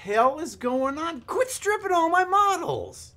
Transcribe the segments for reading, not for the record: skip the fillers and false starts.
hell is going on? Quit stripping all my models!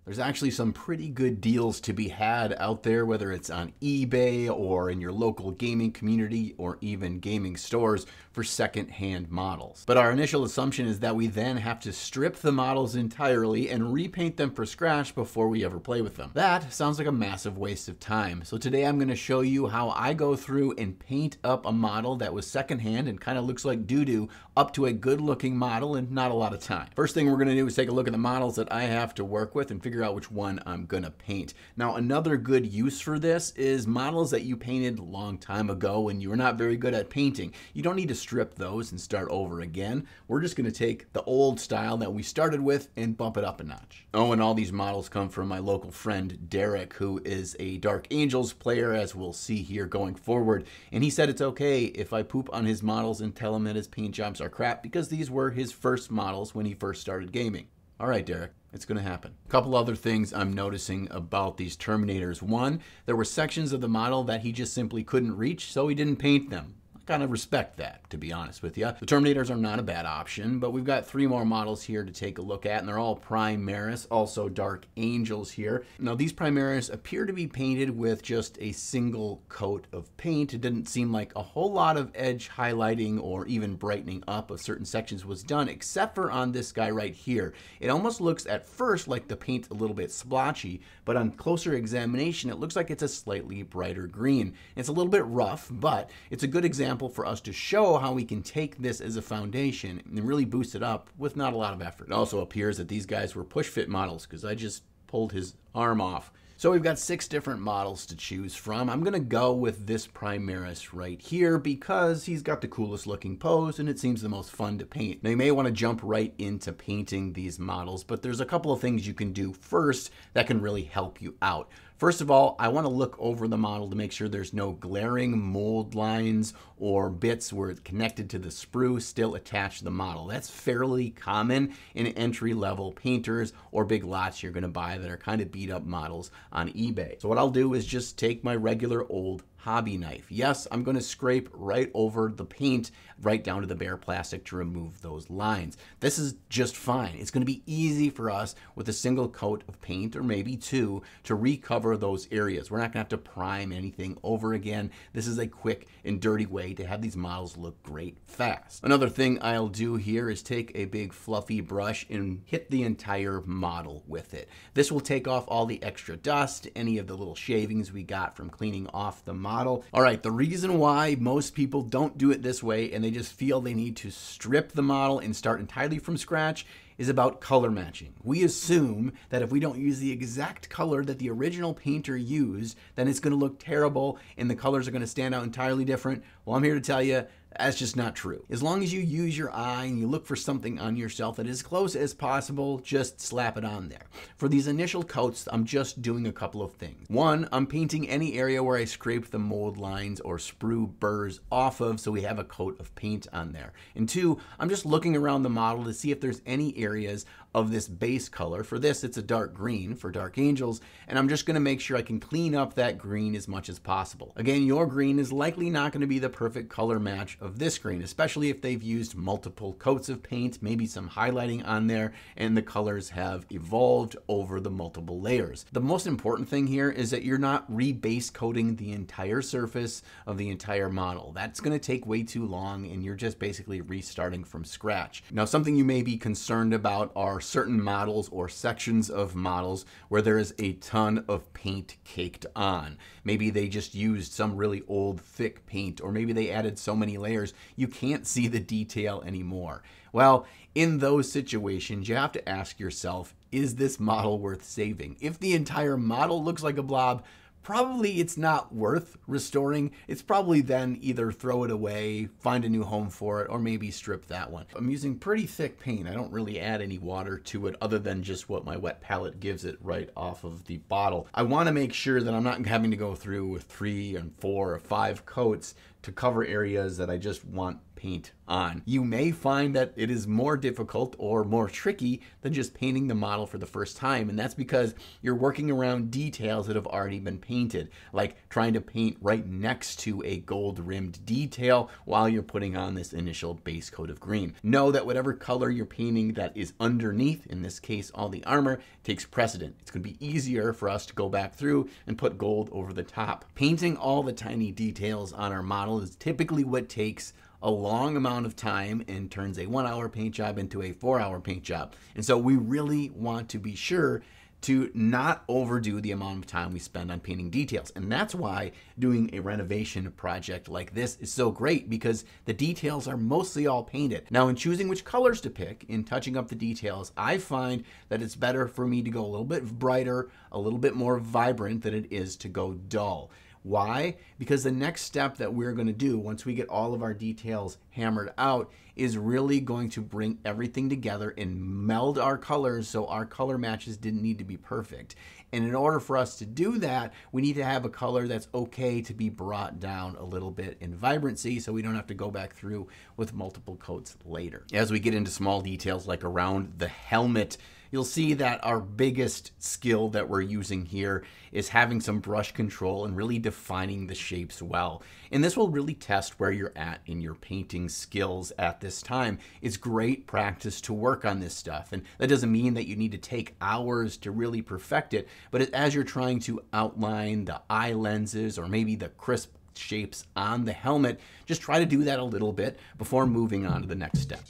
There's actually some pretty good deals to be had out there, whether it's on eBay or in your local gaming community or even gaming stores for second-hand models. But our initial assumption is that we then have to strip the models entirely and repaint them from scratch before we ever play with them. That sounds like a massive waste of time. So today I'm going to show you how I go through and paint up a model that was secondhand and kind of looks like doo-doo up to a good-looking model in not a lot of time. First thing we're going to do is take a look at the models that I have to work with and figure out which one I'm gonna paint. Now, another good use for this is models that you painted a long time ago when you were not very good at painting. You don't need to strip those and start over again. We're just gonna take the old style that we started with and bump it up a notch. Oh, and all these models come from my local friend Derek, who is a Dark Angels player, as we'll see here going forward. And he said it's okay if I poop on his models and tell him that his paint jobs are crap because these were his first models when he first started gaming. All right, Derek, it's going to happen. A couple other things I'm noticing about these Terminators. One, there were sections of the model that he just simply couldn't reach, so he didn't paint them. I kind of respect that, to be honest with you. The Terminators are not a bad option, but we've got 3 more models here to take a look at, and they're all Primaris, also Dark Angels here. Now, these Primaris appear to be painted with just a single coat of paint. It didn't seem like a whole lot of edge highlighting or even brightening up of certain sections was done, except for on this guy right here. It almost looks at first like the paint's a little bit splotchy, but on closer examination, it looks like it's a slightly brighter green. It's a little bit rough, but it's a good example for us to show how we can take this as a foundation and really boost it up with not a lot of effort. It also appears that these guys were push fit models because I just pulled his arm off. So we've got 6 different models to choose from. I'm going to go with this Primaris right here because he's got the coolest looking pose and it seems the most fun to paint. Now you may want to jump right into painting these models, but there's a couple of things you can do first that can really help you out. First of all, I want to look over the model to make sure there's no glaring mold lines or bits where it's connected to the sprue still attached to the model. That's fairly common in entry-level painters or big lots you're going to buy that are kind of beat up models on eBay. So what I'll do is just take my regular old hobby knife. Yes, I'm going to scrape right over the paint, right down to the bare plastic to remove those lines. This is just fine. It's going to be easy for us with a single coat of paint, or maybe 2, to recover those areas. We're not going to have to prime anything over again. This is a quick and dirty way to have these models look great fast. Another thing I'll do here is take a big fluffy brush and hit the entire model with it. This will take off all the extra dust, any of the little shavings we got from cleaning off the model. All right, the reason why most people don't do it this way and they just feel they need to strip the model and start entirely from scratch is about color matching. We assume that if we don't use the exact color that the original painter used, then it's going to look terrible and the colors are going to stand out entirely different. Well, I'm here to tell you that's just not true. As long as you use your eye and you look for something on yourself that is as close as possible, just slap it on there. For these initial coats, I'm just doing a couple of things. One, I'm painting any area where I scraped the mold lines or sprue burrs off of so we have a coat of paint on there. And 2, I'm just looking around the model to see if there's any areas of this base color. For this, it's a dark green for Dark Angels, and I'm just going to make sure I can clean up that green as much as possible. Again, your green is likely not going to be the perfect color match of this green, especially if they've used multiple coats of paint, maybe some highlighting on there, and the colors have evolved over the multiple layers. The most important thing here is that you're not re-base coating the entire surface of the entire model. That's going to take way too long, and you're just basically restarting from scratch. Now, something you may be concerned about are certain models or sections of models where there is a ton of paint caked on. Maybe they just used some really old thick paint, or maybe they added so many layers you can't see the detail anymore. Well, in those situations, you have to ask yourself, is this model worth saving? If the entire model looks like a blob, probably it's not worth restoring. It's probably then either throw it away, find a new home for it, or maybe strip that one. I'm using pretty thick paint. I don't really add any water to it other than just what my wet palette gives it right off of the bottle. I want to make sure that I'm not having to go through with 3 and 4 or 5 coats to cover areas that I just want paint on. You may find that it is more difficult or more tricky than just painting the model for the first time, and that's because you're working around details that have already been painted, like trying to paint right next to a gold rimmed detail while you're putting on this initial base coat of green. Know that whatever color you're painting that is underneath, in this case all the armor, takes precedent. It's going to be easier for us to go back through and put gold over the top. Painting all the tiny details on our model is typically what takes a long amount of time and turns a 1 hour paint job into a 4 hour paint job. And so we really want to be sure to not overdo the amount of time we spend on painting details. And that's why doing a renovation project like this is so great, because the details are mostly all painted. Now, in choosing which colors to pick, in touching up the details, I find that it's better for me to go a little bit brighter, a little bit more vibrant than it is to go dull. Why? Because the next step that we're going to do once we get all of our details hammered out is really going to bring everything together and meld our colors so our color matches didn't need to be perfect. And in order for us to do that, we need to have a color that's okay to be brought down a little bit in vibrancy so we don't have to go back through with multiple coats later. As we get into small details like around the helmet, you'll see that our biggest skill that we're using here is having some brush control and really defining the shapes well. And this will really test where you're at in your painting skills at this time. It's great practice to work on this stuff. And that doesn't mean that you need to take hours to really perfect it, but as you're trying to outline the eye lenses or maybe the crisp shapes on the helmet, just try to do that a little bit before moving on to the next step.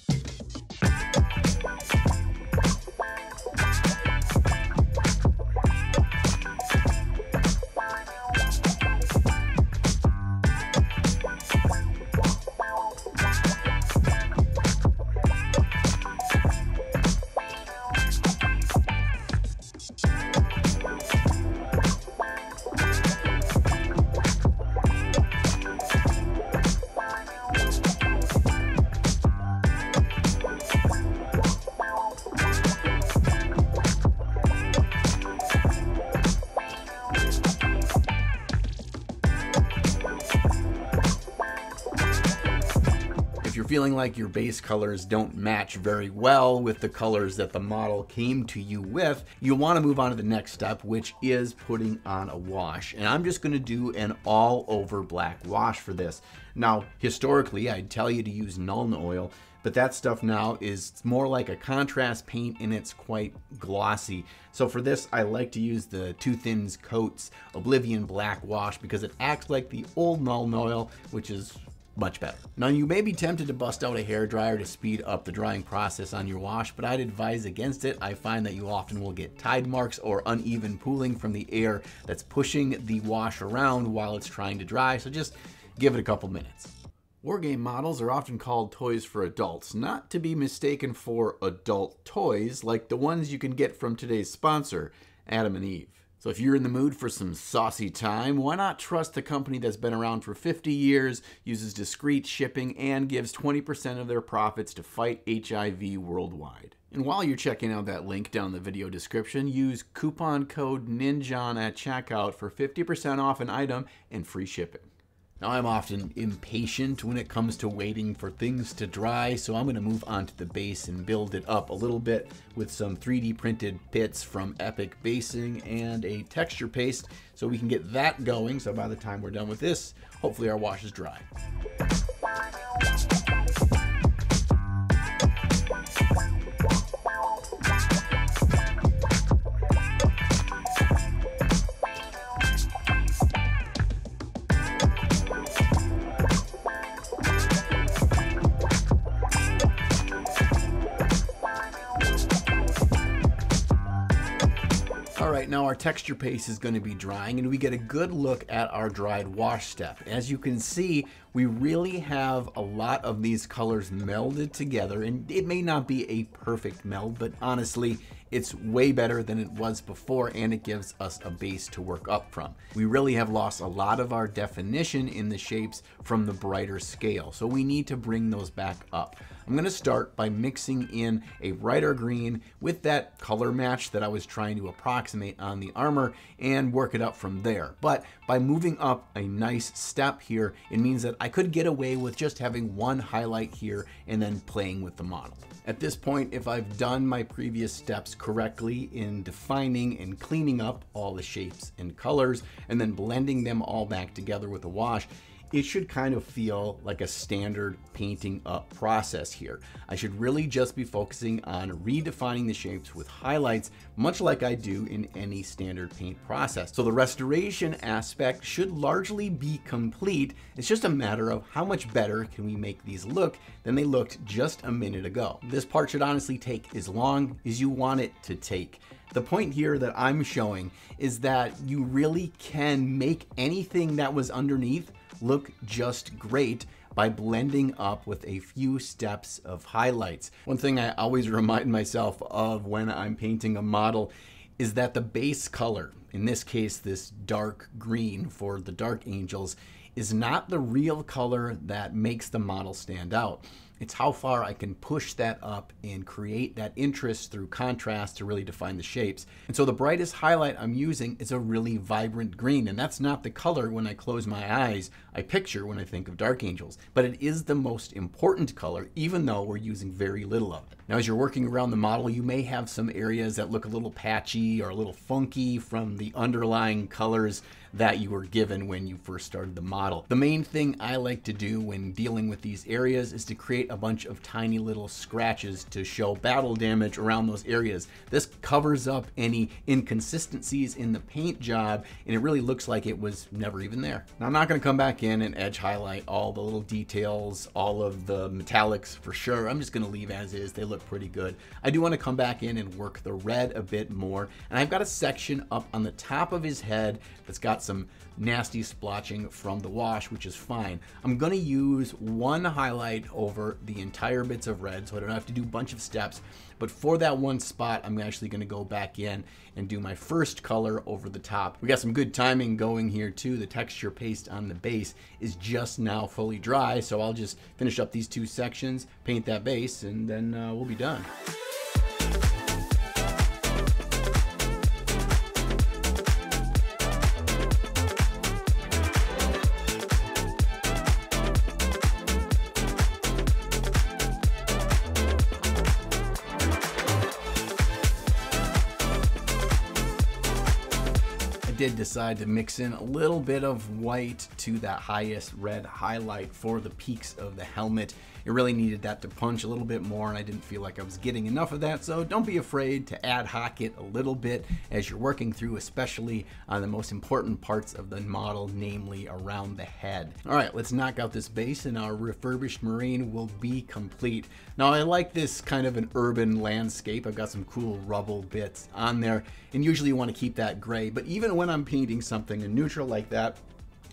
If you're feeling like your base colors don't match very well with the colors that the model came to you with, you'll want to move on to the next step, which is putting on a wash. And I'm just going to do an all over black wash for this. Now, historically, I'd tell you to use Nuln oil, but that stuff now is more like a contrast paint and it's quite glossy. So for this, I like to use the Too Thin's Coats Oblivion Black Wash because it acts like the old Nuln oil, which is much better. Now, you may be tempted to bust out a hairdryer to speed up the drying process on your wash, but I'd advise against it. I find that you often will get tide marks or uneven pooling from the air that's pushing the wash around while it's trying to dry, so just give it a couple minutes. Wargame models are often called toys for adults, not to be mistaken for adult toys like the ones you can get from today's sponsor, Adam and Eve. So if you're in the mood for some saucy time, why not trust the company that's been around for 50 years, uses discreet shipping, and gives 20% of their profits to fight HIV worldwide. And while you're checking out that link down in the video description, use coupon code NINJON at checkout for 50% off an item and free shipping. Now, I'm often impatient when it comes to waiting for things to dry, so I'm going to move on to the base and build it up a little bit with some 3D printed pits from Epic Basing and a texture paste so we can get that going. So by the time we're done with this, hopefully our wash is dry. Alright, now our texture paste is going to be drying and we get a good look at our dried wash step. As you can see, we really have a lot of these colors melded together, and it may not be a perfect meld, but honestly, It's way better than it was before, and it gives us a base to work up from. We really have lost a lot of our definition in the shapes from the brighter scale, so we need to bring those back up. I'm going to start by mixing in a brighter green with that color match that I was trying to approximate on the armor and work it up from there. But by moving up a nice step here, it means that I could get away with just having one highlight here and then playing with the model. At this point, if I've done my previous steps correctly in defining and cleaning up all the shapes and colors and then blending them all back together with a wash, it should kind of feel like a standard painting up process here. I should really just be focusing on redefining the shapes with highlights, much like I do in any standard paint process. So the restoration aspect should largely be complete. It's just a matter of how much better can we make these look than they looked just a minute ago. This part should honestly take as long as you want it to take. The point here that I'm showing is that you really can make anything that was underneath look just great by blending up with a few steps of highlights. One thing I always remind myself of when I'm painting a model is that the base color, in this case this dark green for the Dark Angels, is not the real color that makes the model stand out. It's how far I can push that up and create that interest through contrast to really define the shapes. And so the brightest highlight I'm using is a really vibrant green, and that's not the color when I close my eyes I picture when I think of Dark Angels, but it is the most important color, even though we're using very little of it. Now, as you're working around the model, you may have some areas that look a little patchy or a little funky from the underlying colors that you were given when you first started the model. The main thing I like to do when dealing with these areas is to create a bunch of tiny little scratches to show battle damage around those areas. This covers up any inconsistencies in the paint job, and it really looks like it was never even there. Now, I'm not going to come back in and edge highlight all the little details, all of the metallics for sure. I'm just going to leave as is. They look pretty good. I do want to come back in and work the red a bit more, and I've got a section up on the top of his head that's got some nasty splotching from the wash, which is fine. I'm going to use one highlight over the entire bits of red, so I don't have to do a bunch of steps. But for that one spot, I'm actually going to go back in and do my first color over the top. We got some good timing going here too. The texture paste on the base is just now fully dry, so I'll just finish up these two sections, paint that base, and then we'll be done. Did decide to mix in a little bit of white to that highest red highlight for the peaks of the helmet. It really needed that to punch a little bit more, and I didn't feel like I was getting enough of that, so don't be afraid to ad hoc it a little bit as you're working through, especially on the most important parts of the model, namely around the head. All right, let's knock out this base and our refurbished Marine will be complete. Now, I like this kind of an urban landscape. I've got some cool rubble bits on there, and usually you want to keep that gray, but even when I'm painting something in neutral like that,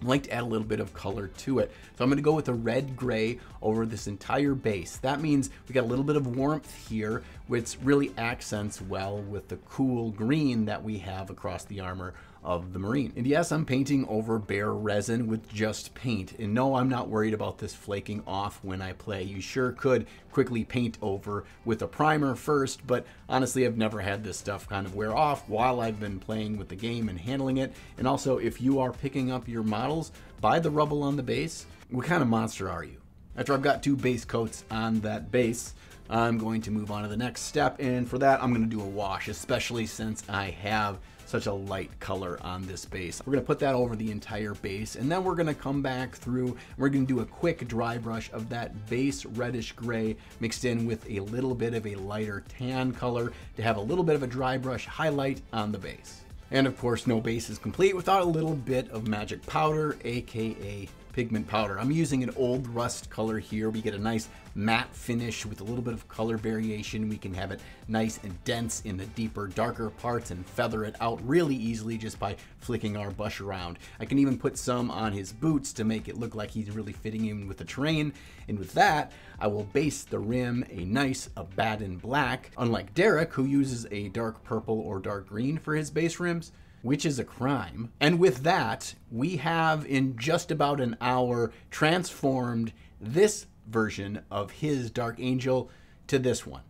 I like to add a little bit of color to it. So I'm going to go with a red gray over this entire base. That means we got a little bit of warmth here, which really accents well with the cool green that we have across the armor of the Marine. And yes, I'm painting over bare resin with just paint. And no, I'm not worried about this flaking off when I play. You sure could quickly paint over with a primer first, but honestly, I've never had this stuff kind of wear off while I've been playing with the game and handling it. And also, if you are picking up your models by the rubble on the base, what kind of monster are you? After I've got two base coats on that base, I'm going to move on to the next step. And for that, I'm going to do a wash, especially since I have such a light color on this base. We're going to put that over the entire base, and then we're going to come back through and we're going to do a quick dry brush of that base reddish gray mixed in with a little bit of a lighter tan color to have a little bit of a dry brush highlight on the base. And of course, no base is complete without a little bit of magic powder, aka pigment powder. I'm using an old rust color here. We get a nice matte finish with a little bit of color variation. We can have it nice and dense in the deeper, darker parts and feather it out really easily just by flicking our brush around. I can even put some on his boots to make it look like he's really fitting in with the terrain. And with that, I will base the rim a nice Abaddon black, unlike Derek, who uses a dark purple or dark green for his base rims, which is a crime. And with that, we have in just about an hour transformed this version of his Dark Angel to this one.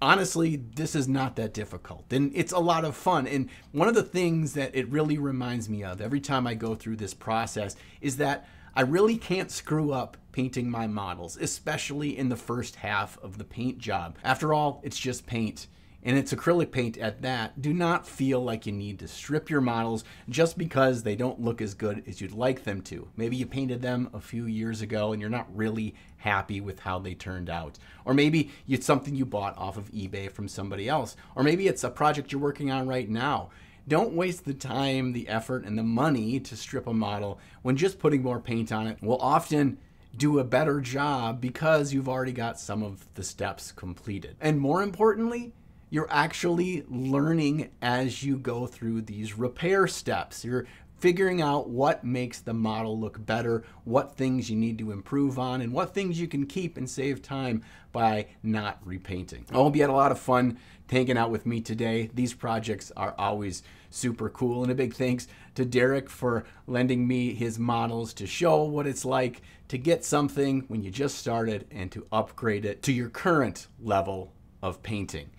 Honestly, this is not that difficult, and it's a lot of fun. And one of the things that it really reminds me of every time I go through this process is that I really can't screw up painting my models, especially in the first half of the paint job. After all, it's just paint. And it's acrylic paint at that. Do not feel like you need to strip your models just because they don't look as good as you'd like them to. Maybe you painted them a few years ago and you're not really happy with how they turned out. Or maybe it's something you bought off of eBay from somebody else. Or maybe it's a project you're working on right now. Don't waste the time, the effort, and the money to strip a model when just putting more paint on it will often do a better job because you've already got some of the steps completed. And more importantly, you're actually learning as you go through these repair steps. You're figuring out what makes the model look better, what things you need to improve on, and what things you can keep and save time by not repainting. I hope you had a lot of fun hanging out with me today. These projects are always super cool, and a big thanks to Derek for lending me his models to show what it's like to get something when you just started and to upgrade it to your current level of painting.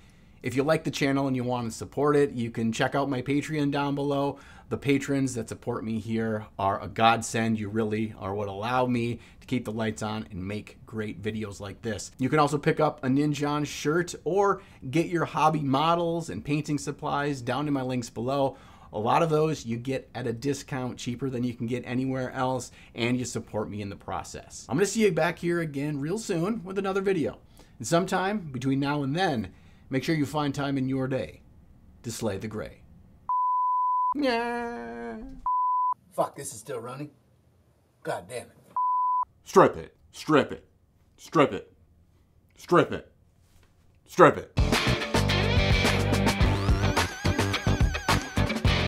If you like the channel and you want to support it, you can check out my Patreon down below. The patrons that support me here are a godsend. You really are what allow me to keep the lights on and make great videos like this. You can also pick up a Ninjon shirt or get your hobby models and painting supplies down in my links below. A lot of those you get at a discount, cheaper than you can get anywhere else, and you support me in the process. I'm going to see you back here again real soon with another video. And sometime between now and then, make sure you find time in your day to slay the gray. Yeah. Fuck, this is still running. God damn it. Strip it, strip it, strip it, strip it, strip it.